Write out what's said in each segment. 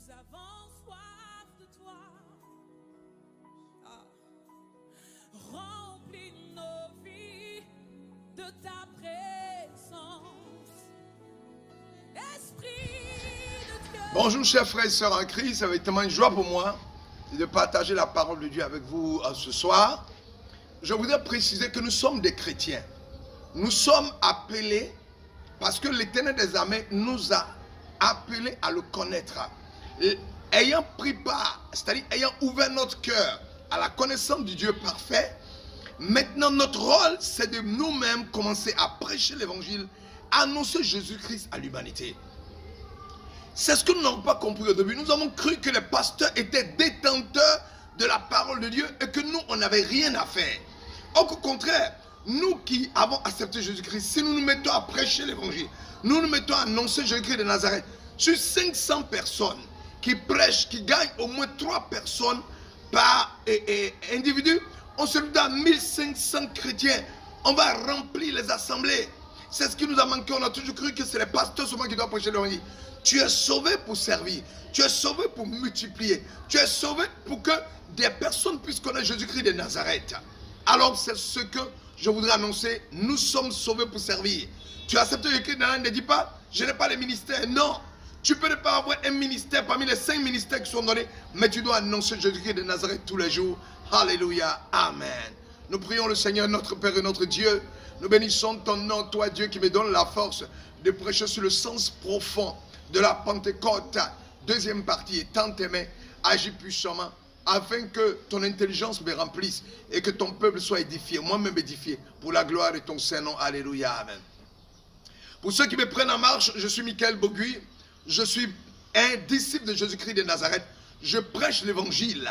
Nous avons soif de toi. Remplis nos vies de ta présence. Esprit de Dieu. Bonjour chers frères et sœurs en Christ, ça va être tellement une joie pour moi de partager la parole de Dieu avec vous ce soir. Je voudrais préciser que nous sommes des chrétiens. Nous sommes appelés parce que l'Éternel des armées nous a appelés à le connaître. Ayant pris part, c'est-à-dire ayant ouvert notre cœur à la connaissance du Dieu parfait, maintenant notre rôle c'est de nous-mêmes commencer à prêcher l'évangile, annoncer Jésus-Christ à l'humanité. C'est ce que nous n'avons pas compris au début. Nous avons cru que les pasteurs étaient détenteurs de la parole de Dieu et que nous, on n'avait rien à faire. Au contraire, nous qui avons accepté Jésus-Christ, si nous nous mettons à prêcher l'évangile, nous nous mettons à annoncer Jésus-Christ de Nazareth, sur 500 personnes qui prêchent, qui gagnent au moins 3 personnes par individu, on se retrouve à 1500 chrétiens. On va remplir les assemblées. C'est ce qui nous a manqué. On a toujours cru que c'est les pasteurs seulement qui doivent prêcher l'évangile. Tu es sauvé pour servir. Tu es sauvé pour multiplier. Tu es sauvé pour que des personnes puissent connaître Jésus-Christ de Nazareth. Alors c'est ce que je voudrais annoncer. Nous sommes sauvés pour servir. Tu as accepté Jésus-Christ de Nazareth, ne dis pas, je n'ai pas les ministères. Non. Tu peux ne pas avoir un ministère parmi les 5 ministères qui sont donnés, mais tu dois annoncer Jésus-Christ de Nazareth tous les jours. Alléluia. Amen. Nous prions le Seigneur, notre Père et notre Dieu. Nous bénissons ton nom, toi Dieu, qui me donne la force de prêcher sur le sens profond de la Pentecôte. Deuxième partie, tant aimé, agis puissamment, afin que ton intelligence me remplisse et que ton peuple soit édifié, moi-même édifié, pour la gloire de ton Saint-Nom. Alléluia. Amen. Pour ceux qui me prennent en marche, je suis Michael Boguy. Je suis un disciple de Jésus-Christ de Nazareth. Je prêche l'évangile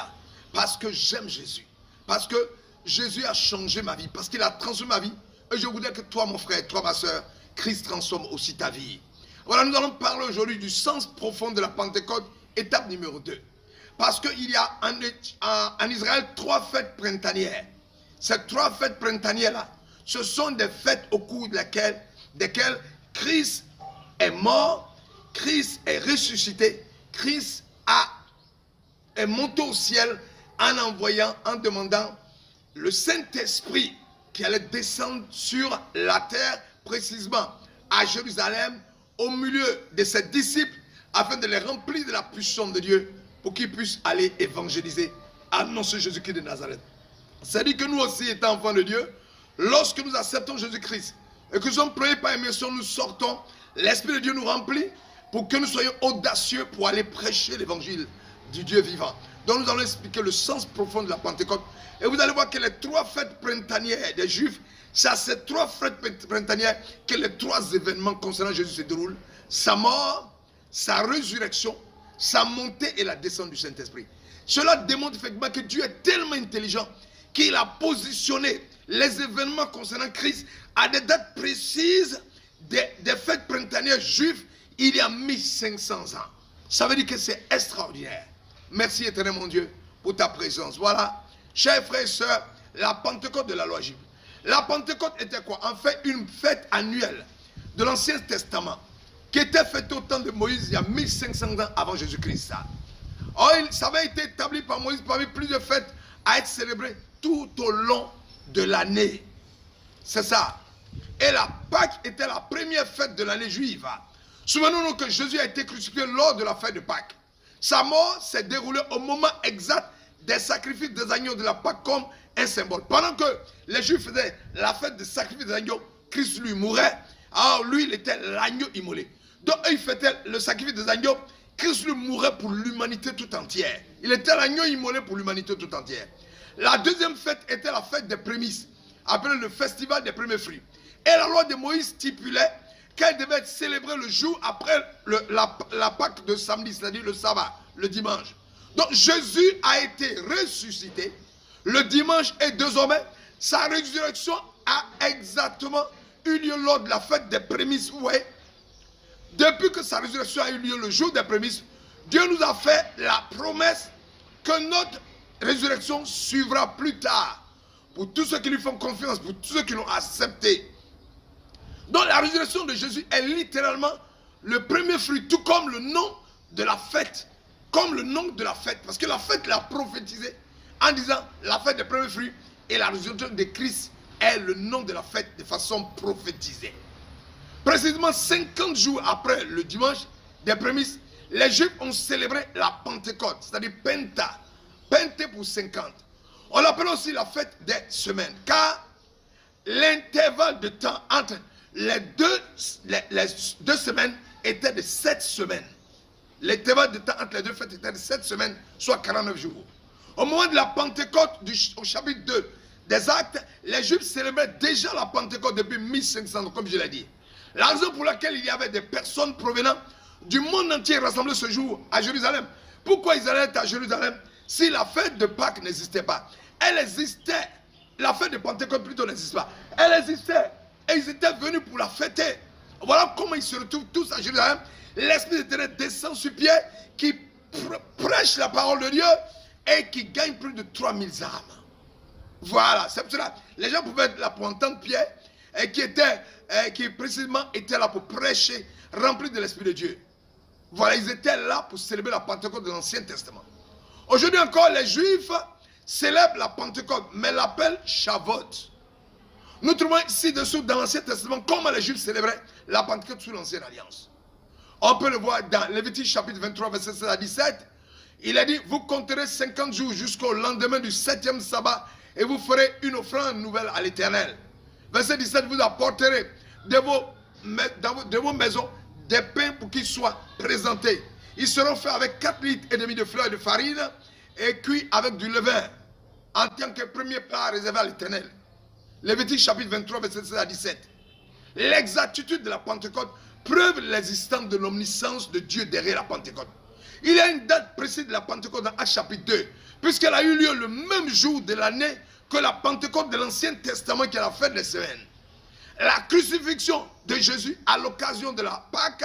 parce que j'aime Jésus. Parce que Jésus a changé ma vie. Parce qu'il a transformé ma vie. Et je voudrais que toi, mon frère, toi, ma soeur, Christ transforme aussi ta vie. Voilà, nous allons parler aujourd'hui du sens profond de la Pentecôte, étape numéro 2. Parce qu'il y a en Israël 3 fêtes printanières. Ces 3 fêtes printanières-là, ce sont des fêtes au cours desquelles Christ est mort, Christ est ressuscité, Christ est monté au ciel en demandant le Saint-Esprit qui allait descendre sur la terre, précisément à Jérusalem, au milieu de ses disciples, afin de les remplir de la puissance de Dieu, pour qu'ils puissent aller évangéliser, annoncer Jésus-Christ de Nazareth. C'est-à-dire que nous aussi, étant enfants de Dieu, lorsque nous acceptons Jésus-Christ, et que nous sommes prenés par immersion, nous sortons, l'Esprit de Dieu nous remplit, pour que nous soyons audacieux pour aller prêcher l'évangile du Dieu vivant. Donc nous allons expliquer le sens profond de la Pentecôte. Et vous allez voir que les 3 fêtes printanières des Juifs, c'est à ces 3 fêtes printanières que les 3 événements concernant Jésus se déroulent. Sa mort, sa résurrection, sa montée et la descente du Saint-Esprit. Cela démontre effectivement que Dieu est tellement intelligent qu'il a positionné les événements concernant Christ à des dates précises des fêtes printanières juives il y a 1500 ans. Ça veut dire que c'est extraordinaire. Merci éternel mon Dieu pour ta présence. Voilà, chers frères et sœurs, la Pentecôte de la loi juive. La Pentecôte était quoi? En fait, une fête annuelle de l'Ancien Testament qui était faite au temps de Moïse il y a 1500 ans avant Jésus-Christ. Ça avait été établi par Moïse parmi plusieurs fêtes à être célébrées tout au long de l'année. C'est ça. Et la Pâque était la première fête de l'année juive. Souvenons-nous que Jésus a été crucifié lors de la fête de Pâques. Sa mort s'est déroulée au moment exact des sacrifices des agneaux de la Pâque comme un symbole. Pendant que les Juifs faisaient la fête des sacrifices des agneaux, Christ lui mourait. Alors lui, il était l'agneau immolé. Donc eux, ils fêtaient le sacrifice des agneaux. Christ lui mourait pour l'humanité tout entière. Il était l'agneau immolé pour l'humanité tout entière. La deuxième fête était la fête des prémices, appelée le festival des premiers fruits. Et la loi de Moïse stipulait qu'elle devait être célébrée le jour après la Pâque de samedi, c'est-à-dire le sabbat, le dimanche. Donc Jésus a été ressuscité le dimanche et désormais sa résurrection a exactement eu lieu lors de la fête des prémices. Vous voyez, depuis que sa résurrection a eu lieu le jour des prémices, Dieu nous a fait la promesse que notre résurrection suivra plus tard. Pour tous ceux qui lui font confiance, pour tous ceux qui l'ont accepté. Donc la résurrection de Jésus est littéralement le premier fruit, tout comme le nom de la fête comme le nom de la fête. Parce que la fête l'a prophétisé en disant la fête des premiers fruits et la résurrection de Christ est le nom de la fête de façon prophétisée. Précisément 50 jours après le dimanche des prémices, les Juifs ont célébré la Pentecôte, c'est-à-dire Penta. Penté pour 50. On l'appelle aussi la fête des semaines, car l'intervalle de temps entre les deux semaines était de 7 semaines. L'intervalle de temps entre les deux fêtes était de 7 semaines, soit 49 jours. Au moment de la Pentecôte, au chapitre 2 des Actes, les Juifs célébraient déjà la Pentecôte depuis 1500, comme je l'ai dit. La raison pour laquelle il y avait des personnes provenant du monde entier rassemblées ce jour à Jérusalem. Pourquoi ils allaient à Jérusalem si la fête de Pâques n'existait pas? Elle existait. La fête de Pentecôte plutôt n'existe pas. Elle existait. Et ils étaient venus pour la fêter. Voilà comment ils se retrouvent tous à Jérusalem. L'Esprit d'Éternel descend sur Pierre qui prêche la parole de Dieu et qui gagne plus de 3000 âmes. Voilà, c'est pour cela. Les gens pouvaient être là pour entendre Pierre et qui précisément était là pour prêcher, rempli de l'Esprit de Dieu. Voilà, ils étaient là pour célébrer la Pentecôte de l'Ancien Testament. Aujourd'hui encore, les Juifs célèbrent la Pentecôte, mais l'appellent Shavuot. Nous trouvons ci-dessous dans l'Ancien Testament comment les Juifs célébraient la Pentecôte sous l'Ancienne Alliance. On peut le voir dans Lévitique chapitre 23, verset 16 à 17. Il a dit, vous compterez 50 jours jusqu'au lendemain du 7e sabbat et vous ferez une offrande nouvelle à l'Éternel. Verset 17, vous apporterez de vos maisons des pains pour qu'ils soient présentés. Ils seront faits avec 4,5 litres de fleur de farine et cuits avec du levain en tant que premier plat réservé à l'Éternel. Lévitique chapitre 23, verset 16 à 17. L'exactitude de la Pentecôte preuve l'existence de l'omniscience de Dieu derrière la Pentecôte. Il y a une date précise de la Pentecôte dans Actes chapitre 2, puisqu'elle a eu lieu le même jour de l'année que la Pentecôte de l'Ancien Testament, qui est la fête des semaines. La crucifixion de Jésus à l'occasion de la Pâque,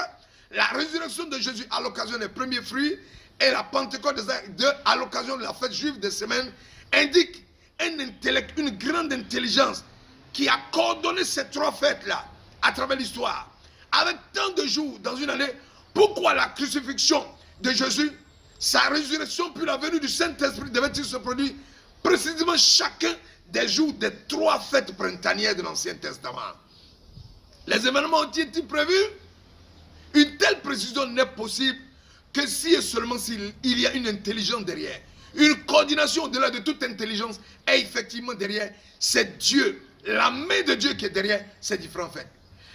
la résurrection de Jésus à l'occasion des premiers fruits et la Pentecôte à l'occasion de la fête juive des semaines indiquent une grande intelligence qui a coordonné ces trois fêtes-là à travers l'histoire. Avec tant de jours dans une année, pourquoi la crucifixion de Jésus, sa résurrection puis la venue du Saint-Esprit devait-il se produire précisément chacun des jours des trois fêtes printanières de l'Ancien Testament? Les événements ont été prévus. Une telle précision n'est possible que si et seulement s'il y a une intelligence derrière. Une coordination au-delà de toute intelligence est effectivement derrière. C'est Dieu, la main de Dieu qui est derrière ces différents faits.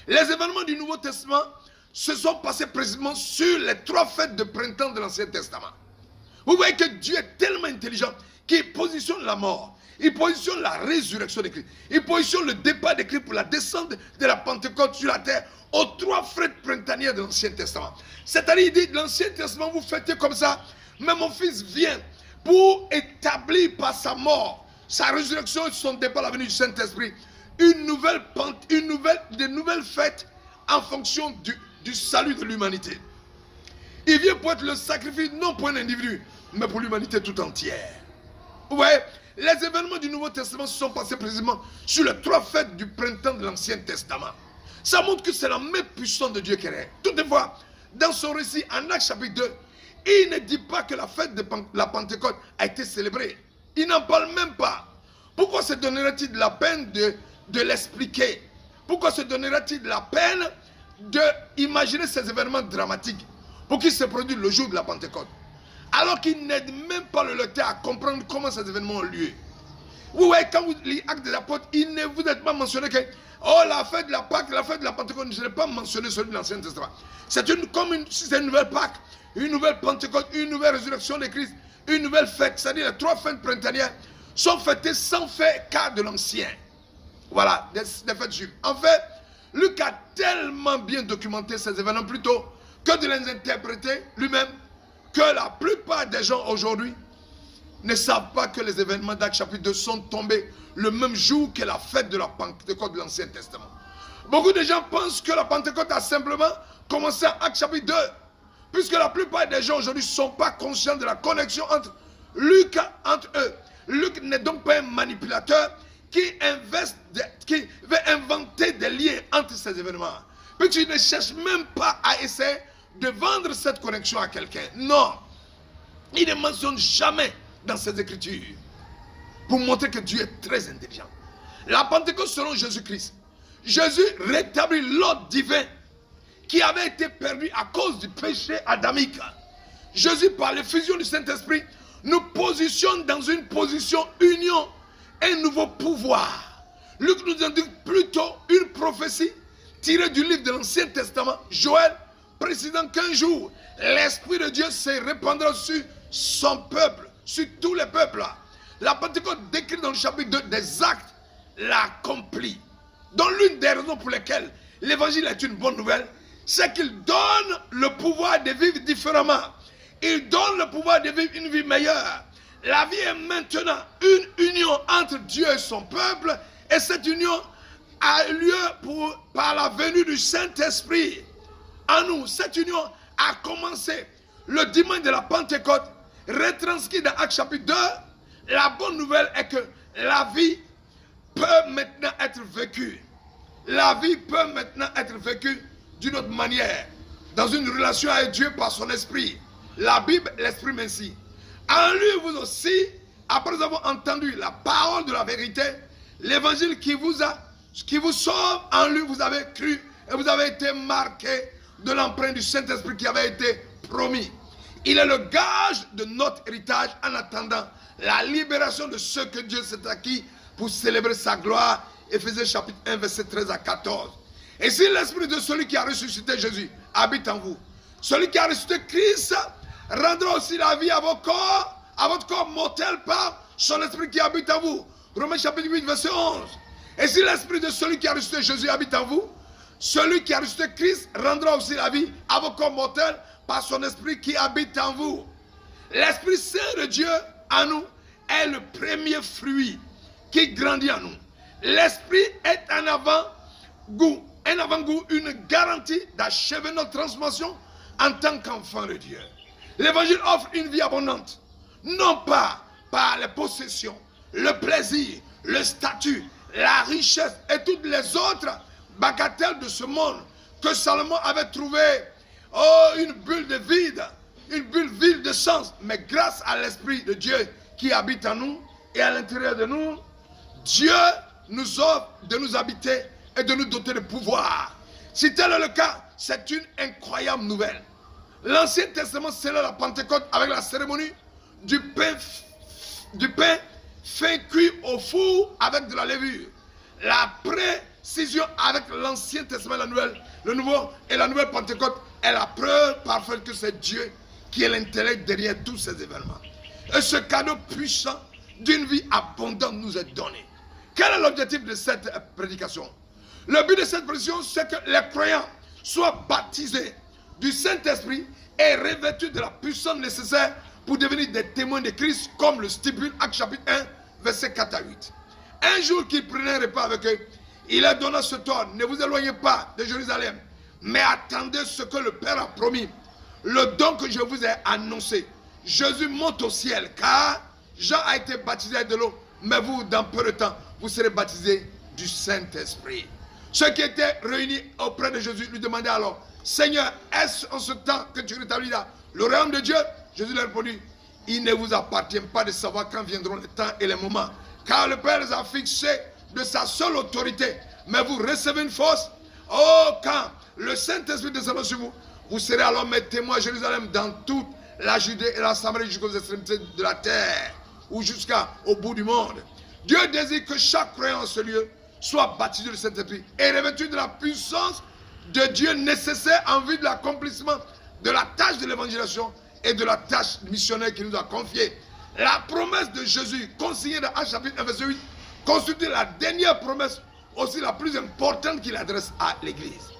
Les événements du Nouveau Testament se sont passés précisément sur les trois fêtes de printemps de l'Ancien Testament. Vous voyez que Dieu est tellement intelligent qu'il positionne la mort, il positionne la résurrection de Christ, il positionne le départ de Christ pour la descente de la Pentecôte sur la terre aux trois fêtes printanières de l'Ancien Testament. C'est-à-dire, il dit, l'Ancien Testament, vous fêtez comme ça, mais mon fils vient pour établir par sa mort, sa résurrection et son départ, la venue du Saint-Esprit, de nouvelles fêtes en fonction du salut de l'humanité. Il vient pour être le sacrifice, non pour un individu, mais pour l'humanité tout entière. Vous voyez, les événements du Nouveau Testament se sont passés précisément sur les trois fêtes du printemps de l'Ancien Testament. Ça montre que c'est la main puissante de Dieu qui est là. Toutefois, dans son récit, en Actes chapitre 2, il ne dit pas que la fête de la Pentecôte a été célébrée. Il n'en parle même pas. Pourquoi se donnerait-il la peine de l'expliquer? Pourquoi se donnerait-il la peine d'imaginer ces événements dramatiques pour qu'ils se produisent le jour de la Pentecôte, alors qu'il n'aide même pas le lecteur à comprendre comment ces événements ont lieu? Vous voyez, quand vous lisez Actes des Apôtres, il ne vous est pas mentionné que la fête de la Pâque, la fête de la Pentecôte, je n'ai pas mentionné celui de l'Ancien Testament. C'est une nouvelle Pâque, une nouvelle Pentecôte, une nouvelle résurrection de Christ, une nouvelle fête, c'est-à-dire les trois fêtes printanières sont fêtées sans faire cas de l'Ancien. Voilà, des fêtes juives. En fait, Luc a tellement bien documenté ces événements plutôt que de les interpréter lui-même, que la plupart des gens aujourd'hui ne savent pas que les événements d'Actes chapitre 2 sont tombés le même jour que la fête de la Pentecôte de l'Ancien Testament. Beaucoup de gens pensent que la Pentecôte a simplement commencé à Actes chapitre 2, puisque la plupart des gens aujourd'hui ne sont pas conscients de la connexion entre eux. Luc n'est donc pas un manipulateur qui veut inventer des liens entre ces événements. Puis tu ne cherches même pas à essayer de vendre cette connexion à quelqu'un. Non. Il ne mentionne jamais dans ses écritures pour montrer que Dieu est très intelligent. La Pentecôte selon Jésus-Christ. Jésus rétablit l'ordre divin qui avait été perdu à cause du péché adamique. Jésus, par l'effusion du Saint-Esprit, nous positionne dans une position union, un nouveau pouvoir. Luc nous indique plutôt une prophétie tirée du livre de l'Ancien Testament, Joël, précisant qu'un jour, l'Esprit de Dieu se répandra sur son peuple, sur tous les peuples. La Pentecôte décrit dans le chapitre 2 des actes l'accomplit. Donc l'une des raisons pour lesquelles l'évangile est une bonne nouvelle, c'est qu'il donne le pouvoir de vivre différemment. Il donne le pouvoir de vivre une vie meilleure. La vie est maintenant une union entre Dieu et son peuple, et cette union a lieu par la venue du Saint-Esprit en nous. Cette union a commencé le dimanche de la Pentecôte, retranscrit dans Actes chapitre 2. La bonne nouvelle est que la vie peut maintenant être vécue. La vie peut maintenant être vécue d'une autre manière, dans une relation avec Dieu par son esprit. La Bible l'exprime ainsi. En lui, vous aussi, après avoir entendu la parole de la vérité, l'évangile qui vous sauve, en lui vous avez cru et vous avez été marqué de l'empreinte du Saint-Esprit qui avait été promis. Il est le gage de notre héritage en attendant la libération de ceux que Dieu s'est acquis pour célébrer sa gloire. Éphésiens chapitre 1, verset 13 à 14. Et si l'esprit de celui qui a ressuscité Jésus habite en vous, celui qui a ressuscité Christ rendra aussi la vie à votre corps mortel par son esprit qui habite en vous. Romains chapitre 8, verset 11. Et si l'esprit de celui qui a ressuscité Jésus habite en vous, celui qui a ressuscité Christ rendra aussi la vie à vos corps mortels par son esprit qui habite en vous. L'Esprit Saint de Dieu en nous est le premier fruit qui grandit en nous. L'Esprit est un avant-goût, une garantie d'achever notre transformation en tant qu'enfant de Dieu. L'évangile offre une vie abondante, non pas par les possessions, le plaisir, le statut, la richesse et toutes les autres bagatelles de ce monde que Salomon avait trouvé une bulle de vide, une bulle vide de sens, mais grâce à l'Esprit de Dieu qui habite en nous et à l'intérieur de nous, Dieu nous offre de nous habiter et de nous doter de pouvoir. Si tel est le cas, c'est une incroyable nouvelle. L'Ancien Testament célèbre la Pentecôte avec la cérémonie du pain fin cuit au four avec de la levure. La précision avec l'Ancien Testament, le Nouveau et la Nouvelle Pentecôte est la preuve parfaite que c'est Dieu qui est l'intellect derrière tous ces événements. Et ce cadeau puissant d'une vie abondante nous est donné. Quel est l'objectif de cette prédication? Le but de cette prédication, c'est que les croyants soient baptisés du Saint-Esprit et revêtus de la puissance nécessaire pour devenir des témoins de Christ, comme le stipule Actes chapitre 1, versets 4 à 8. Un jour qu'il prenait un repas avec eux, il leur donna ce ordre: ne vous éloignez pas de Jérusalem, mais attendez ce que le Père a promis, le don que je vous ai annoncé. Jésus monte au ciel, car Jean a été baptisé de l'eau, mais vous, dans peu de temps, vous serez baptisés du Saint-Esprit. Ceux qui étaient réunis auprès de Jésus lui demandaient alors: Seigneur, est-ce en ce temps que tu rétablis là le royaume de Dieu? Jésus leur répondit: il ne vous appartient pas de savoir quand viendront les temps et les moments, car le Père les a fixés de sa seule autorité. Mais vous recevez une force, quand le Saint-Esprit descendra sur vous, vous serez alors mes témoins à Jérusalem, dans toute la Judée et la Samarie, jusqu'aux extrémités de la terre, ou jusqu'au bout du monde. Dieu désire que chaque croyant en ce lieu soit baptisé du Saint-Esprit et revêtu de la puissance de Dieu nécessaire en vue de l'accomplissement de la tâche de l'évangélisation et de la tâche missionnaire qu'il nous a confiée. La promesse de Jésus, consignée dans Actes chapitre 1, verset 8, constitue la dernière promesse, aussi la plus importante qu'il adresse à l'Église.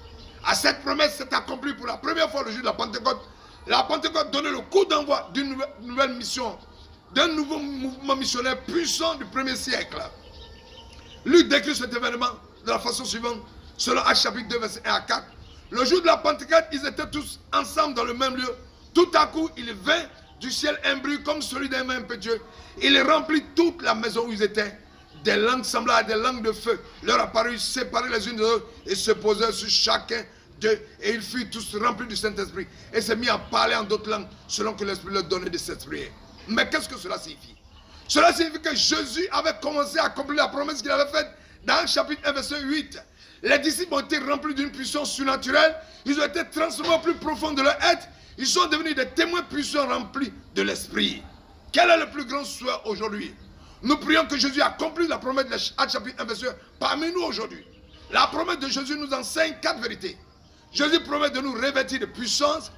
À cette promesse s'est accomplie pour la première fois le jour de la Pentecôte. La Pentecôte donnait le coup d'envoi d'une nouvelle mission, d'un nouveau mouvement missionnaire puissant du premier siècle. Luc décrit cet événement de la façon suivante, selon Actes chapitre 2, verset 1 à 4. Le jour de la Pentecôte, ils étaient tous ensemble dans le même lieu. Tout à coup, il vint du ciel un bruit comme celui d'un main impétueux. Il remplit toute la maison où ils étaient. Des langues semblables à des langues de feu leur apparurent séparées les unes des autres et se posèrent sur chacun Et ils furent tous remplis du Saint-Esprit et s'est mis à parler en d'autres langues selon que l'Esprit leur donnait de s'exprimer. Mais qu'est-ce que cela signifie? Cela signifie que Jésus avait commencé à accomplir la promesse qu'il avait faite dans le chapitre 1, verset 8. Les disciples ont été remplis d'une puissance surnaturelle. Ils ont été transformés au plus profond de leur être. Ils sont devenus des témoins puissants remplis de l'Esprit. Quel est le plus grand souhait aujourd'hui? Nous prions que Jésus accomplisse la promesse de Actes chapitre 1, verset 1 parmi nous aujourd'hui. La promesse de Jésus nous enseigne 4 vérités. Jésus promet de nous revêtir de puissance.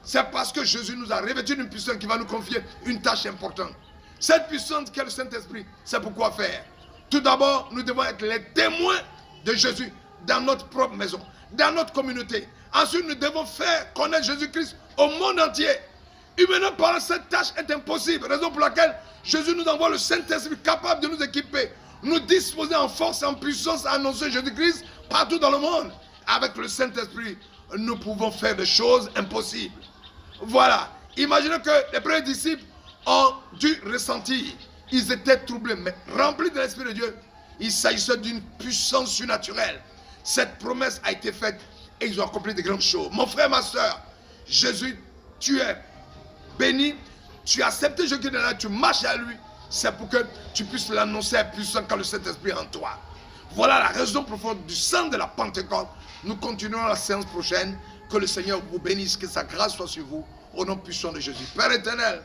C'est parce que Jésus nous a revêtis d'une puissance qui va nous confier une tâche importante. Cette puissance qu'est le Saint-Esprit, c'est pourquoi faire. Tout d'abord, nous devons être les témoins de Jésus dans notre propre maison, dans notre communauté. Ensuite, nous devons faire connaître Jésus-Christ au monde entier. Humainement parlant, cette tâche est impossible. Raison pour laquelle Jésus nous envoie le Saint-Esprit capable de nous équiper, nous disposer en force et en puissance à annoncer Jésus-Christ partout dans le monde. Avec le Saint-Esprit, nous pouvons faire des choses impossibles. Voilà. Imaginez que les premiers disciples ont dû ressentir. Ils étaient troublés, mais remplis de l'Esprit de Dieu. Il s'agissait d'une puissance surnaturelle. Cette promesse a été faite et ils ont accompli de grandes choses. Mon frère, ma soeur, Jésus, tu es béni. Tu as accepté Jésus de là, tu marches à lui. C'est pour que tu puisses l'annoncer puissant quand le Saint-Esprit est en toi. Voilà la raison profonde du sang de la Pentecôte. Nous continuerons la séance prochaine. Que le Seigneur vous bénisse, que sa grâce soit sur vous. Au nom puissant de Jésus. Père éternel,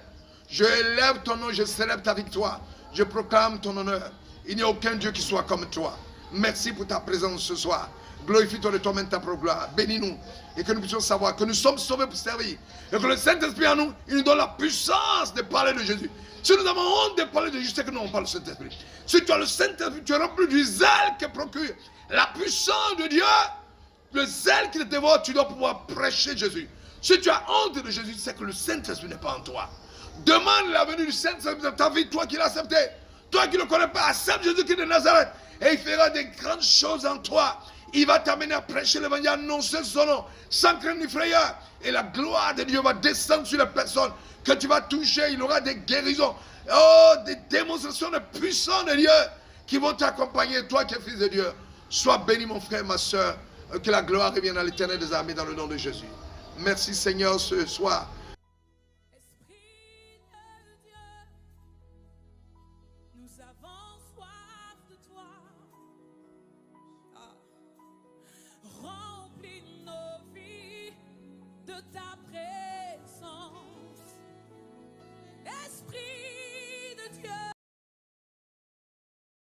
je élève ton nom, je célèbre ta victoire. Je proclame ton honneur. Il n'y a aucun Dieu qui soit comme toi. Merci pour ta présence ce soir. Glorifie-toi de toi-même ta propre gloire. Bénis-nous. Et que nous puissions savoir que nous sommes sauvés pour servir. Et que le Saint-Esprit en nous, il nous donne la puissance de parler de Jésus. Si nous avons honte de parler de Jésus, c'est que nous on parle du Saint-Esprit. Si tu as le Saint-Esprit, tu es rempli du zèle que procure la puissance de Dieu. Le zèle qui te dévore, tu dois pouvoir prêcher Jésus. Si tu as honte de Jésus, c'est que le Saint-Esprit n'est pas en toi. Demande la venue du Saint-Esprit dans ta vie, toi qui l'as accepté. Toi qui ne le connais pas, accepte Jésus-Christ de Nazareth. Et il fera des grandes choses en toi. Il va t'amener à prêcher l'évangile, à annoncer son nom, sans crainte ni frayeur. Et la gloire de Dieu va descendre sur les personnes que tu vas toucher. Il y aura des guérisons, oh, des démonstrations de puissance de Dieu qui vont t'accompagner, toi qui es fils de Dieu. Sois béni, mon frère, ma soeur. Que la gloire revienne à l'Éternel des armées dans le nom de Jésus. Merci, Seigneur, ce soir. Esprit de Dieu, nous avons soif de toi. Remplis nos vies de ta présence.